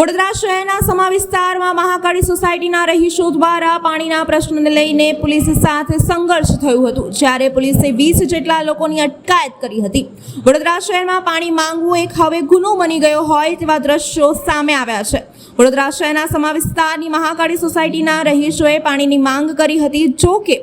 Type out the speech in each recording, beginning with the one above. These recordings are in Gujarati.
વડોદરા શહેરના સમા વિસ્તારમાં મહાકાળી સોસાયટીના રહીશો દ્વારા પાણીના પ્રશ્નને લઈને પોલીસ સાથે સંઘર્ષ થયું હતું, જ્યારે પોલીસે 20 જેટલા લોકોની અટકાયત કરી હતી। વડોદરા શહેરમાં પાણી માંગવું એક હવે ગુનો બની ગયો હોય તેવા દ્રશ્યો સામે આવ્યા છે। વડોદરા શહેરના સમા વિસ્તારની મહાકાળી સોસાયટીના રહીશોએ પાણીની માંગ કરી હતી, જો કે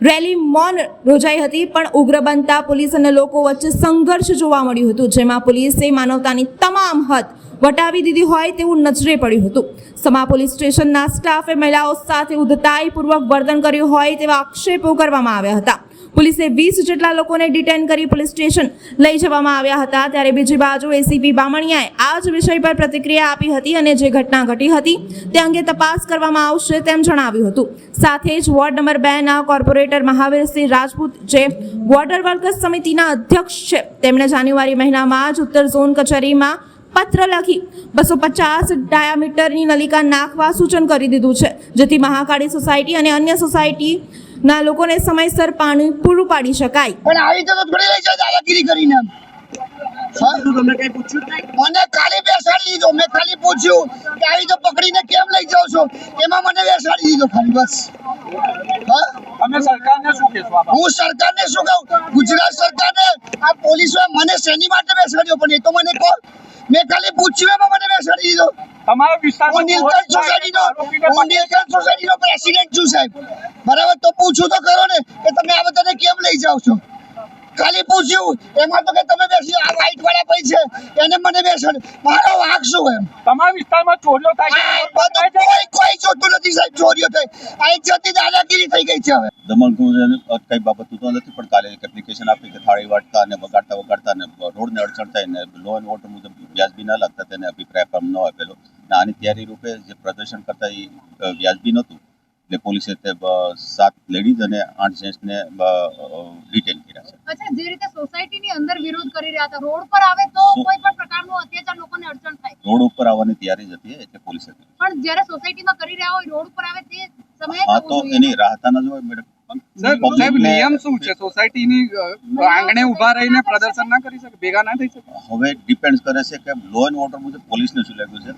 રેલી મૌન યોજાઈ હતી, પણ ઉગ્ર બનતા પોલીસ અને લોકો વચ્ચે સંઘર્ષ જોવા મળ્યું હતું, જેમાં પોલીસે માનવતાની તમામ હદ વટાવી દીધી હોય તેવું નજરે પડ્યું હતું। સમા પોલીસ સ્ટેશનના સ્ટાફે મહિલાઓ સાથે ઉદ્ધતાઈપૂર્વક વર્તન કર્યું હોય તેવા આક્ષેપો કરવામાં આવ્યા હતા। પોલીસે 20 જેટલા લોકોને ડિટેન કરી પોલીસ સ્ટેશન લઈ જવામાં આવ્યા હતા, ત્યારે બીજી બાજુ એસીપી બામણિયાએ આ જ વિષય પર પ્રતિક્રિયા આપી હતી અને જે ઘટના ઘટી હતી તે અંગે તપાસ કરવામાં આવશે તેમ જણાવ્યું હતું। સાથે જ વોર્ડ નંબર 2 ના કોર્પોરેટર મહાવીરસિંહ રાજપૂત, જે વોટર વર્કર્સ સમિતિના અધ્યક્ષ છે, તેમણે જાન્યુઆરી મહિનામાં જ ઉત્તર ઝોન કચેરીમાં પત્ર લખી 250 ડાયામીટરની નલિકા નાખવા સૂચન કરી દીધું છે, જેથી મહાકાળી સોસાયટી અને અન્ય સોસાયટીના લોકોને સમયસર પાણી પૂરું પાડી શકાય। પણ આવી તો થોડી લઈ જાય દાદાગીરી કરીને તમને કઈ પૂછ્યું નહીં? મને ખાલી બેસાડી દીધો। મેં ખાલી પૂછ્યું કે આવી તો પકડીને કેમ લઈ જાવ છો, એમાં મને બેસાડી દીધો ખાલી, બસ। તમે સરકારને શું કહેશો? હું સરકારને શું કહું? ગુજરાત સરકારને આ પોલીસોએ મને શેની માટે બેસાડ્યો, પણ એ તો મને કહો। મેં ખાલી પૂછ્યું એમાં મને બેસાડી દીધો। તમારા વિસ્તારમાં હું નીલકંઠ સોસાયટીનો પ્રેસિડેન્ટ છું સાહેબ, બરાબર? તો પૂછું તો ખરો ને કે તમે આ બધાને કેમ લઈ જાવ છો। ખાલી પૂછ્યું એમાં તો કે તમે બેસી આ વાઈટ વાળા ભાઈ છે એને મને બેસાડ, મારો વાંક શું એમ? તમારા વિસ્તારમાં ચોરીઓ થાય છે? કોઈ જોતું નથી સાહેબ, ચોરીઓ થઈ આ એક જાતની દાદાગીરી થઈ ગઈ છે હવે। દમણ કઈ બાબત તો નથી, પણ કાલે એક એપ્લિકેશન આપી કે થાળી વાટતા અને વગાડતા અને રોડને અડચણ થાય ને લો એન્ડ ઓર્ડર મુજબ વ્યાજબી ન લાગતા તેને અભિપ્રાય આપવામાં ન આપેલો, અને આની તૈયારી રૂપે જે પ્રદર્શન કરતા એ વ્યાજબી નહોતું, એટલે પોલીસે તે 7 લેડીઝ અને 8 જેન્ટ્સને ડિટેન કર્યા છે। અચ્છા, જે રીતે સોસાયટીની અંદર વિરોધ કરી રહ્યા હતા, રોડ પર આવે તો કોઈ પણ પ્રકારનો અત્યાચાર લોકોને અડચણ થાય, રોડ ઉપર આવવાની તૈયારી જ હતી, એટલે પોલીસે પણ જ્યારે સોસાયટીમાં કરી રહ્યા હોય રોડ પર આવે તે સમયે હા તો એની રાહતા ન જોય મેડમ। સાહેબ નિયમ શું છે? સોસાયટીની આંગણે ઊભા રહીને પ્રદર્શન ના કરી શકે, ભેગા ના થઈ શકે? હવે ડિપેન્ડ કરે છે કે લો એન્ડ ઓર્ડર મુજબ પોલીસને શું લાગ્યું છે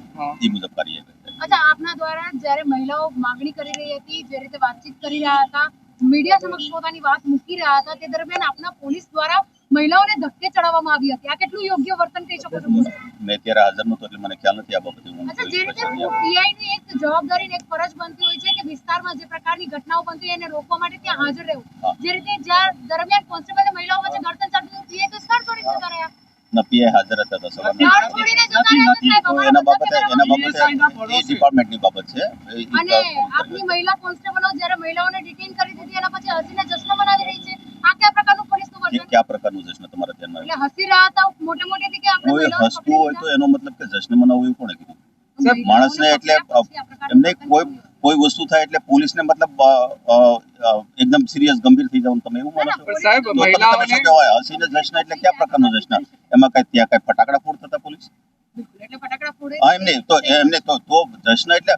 એ મુજબ કાર્ય કરે। અચ્છા, આપના દ્વારા જ્યારે મહિલાઓ માંગણી કરી રહી હતી, જે રીતે વાતચીત કરી રહ્યા હતા, મીડિયા સમક્ષ પોતાની વાત મૂકી રહ્યા હતા, તે દરમિયાન આપના પોલીસ દ્વારા મહિલાઓને ધક્કે ચડાવવામાં આવી હતી, આ કેટલું યોગ્ય વર્તન કહી શકો છો? મેં અત્યારે હાજર નહોતો એટલે મને ખ્યાલ નથી આ બાબતે। અચ્છા, જે રીતે પીઆઈની એક જવાબદારી ને એક ફરજ બનતી હોય છે કે વિસ્તારમાં જે પ્રકારની ઘટનાઓ બનતી હોય એને રોકવા માટે ત્યાં હાજર રહેવું, જે રીતે જ્યાં દરમિયાન કોન્સ્ટેબલ મહિલાઓ વચ્ચે ઘર્ષણ ચાલતું હતું, પીઆઈ તો સ્થળ છોડીને જતા રહ્યા। ના પીઆઈ હાજર હતા તો સવારના સ્થળ છોડીને જતા રહ્યા તો સાહેબ એના બાબતે એ ડિપાર્ટમેન્ટની બાબત છે। અને આપની મહિલા કોન્સ્ટેબલો જ્યારે મહિલાઓને ડિટેન કરી દીધી એના પછી હસીને જશ્ન મનાવી રહી છે, આ કયા પ્રકારનું પોલીસનું વર્તન? કયા પ્રકારનું જશ્ન તમારા ધ્યાનમાં એટલે હસી રહ્યા હતા મોટે મોટેથી કે આપણે કોઈ મહિલાઓને હસતું હોય તો એનો મતલબ કે જશ્ન મનાવવું એવું કોણે કીધું? માણસને એટલે એમને કોઈ વસ્તુ થાય એટલે પોલીસને મતલબ એકદમ સિરિયસ ગંભીર થઈ જવાનું તમે એવું માનો છો? સાહેબ તમે શું કહેવાય હસીને જશ્ન એટલે કયા પ્રકારનો જશ્ન? એમાં કઈ ત્યાં કઈ ફટાકડા ફોડતા હતા પોલીસ? એટલે ફટાકડા ફોડે હા એમને તો જશ્ન એટલે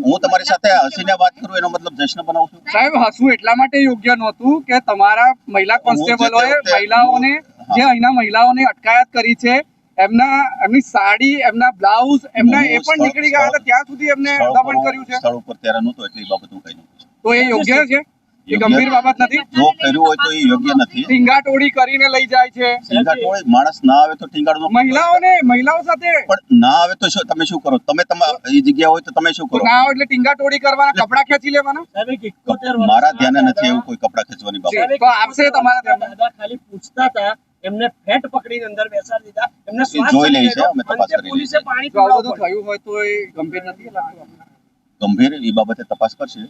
હું તમારી સાથે હસીને વાત કરું એનો મતલબ જશ્ન બનાવું છું? સાહેબ હસવું એટલા માટે યોગ્ય નહોતું કે તમારા મહિલા કોન્સ્ટેબલોએ મહિલાઓને જે અહીંના મહિલાઓને અટકાયત કરી છે, એમની સાડી, એમના બ્લાઉઝ, એમના એ પણ નીકળી ગયા હતા, ત્યાં સુધી એમને દમન કર્યું છે। સ્થળ ઉપર ત્યારે નહોતો એટલે એ બાબત હું કઈ નથી, તો એ યોગ્ય છે? એ ગંભીર બાબત નથી? જો કર્યું હોય તો એ યોગ્ય નથી। ટીંગાટોળી કરીને લઈ જાય છે, ટીંગાટોળી માણસ ના આવે તો ટીંગાડો, મહિલાઓ સાથે પણ ના આવે તો તમે શું કરો? તમે એ જગ્યા હોય તો તમે શું કરો? ના આવે એટલે ટીંગાટોળી કરવાના, કપડા ખેંચી લેવાના? મારા ધ્યાને નથી એવું કોઈ કપડા ખેંચવાની બાબત। તો આવશે તમારા ધ્યાનમાં? ખાલી પૂછતા હતા, એમને ફેટ પકડીને અંદર બેસાડી દીધા, એમને જોઈ લઈ છે, અમે તપાસ કરી પોલીસે પાણી જો આવું બધું થયું હોય તો એ ગંભીર નથી લાગતું? ગંભીર એ બાબતે તપાસ કરશે।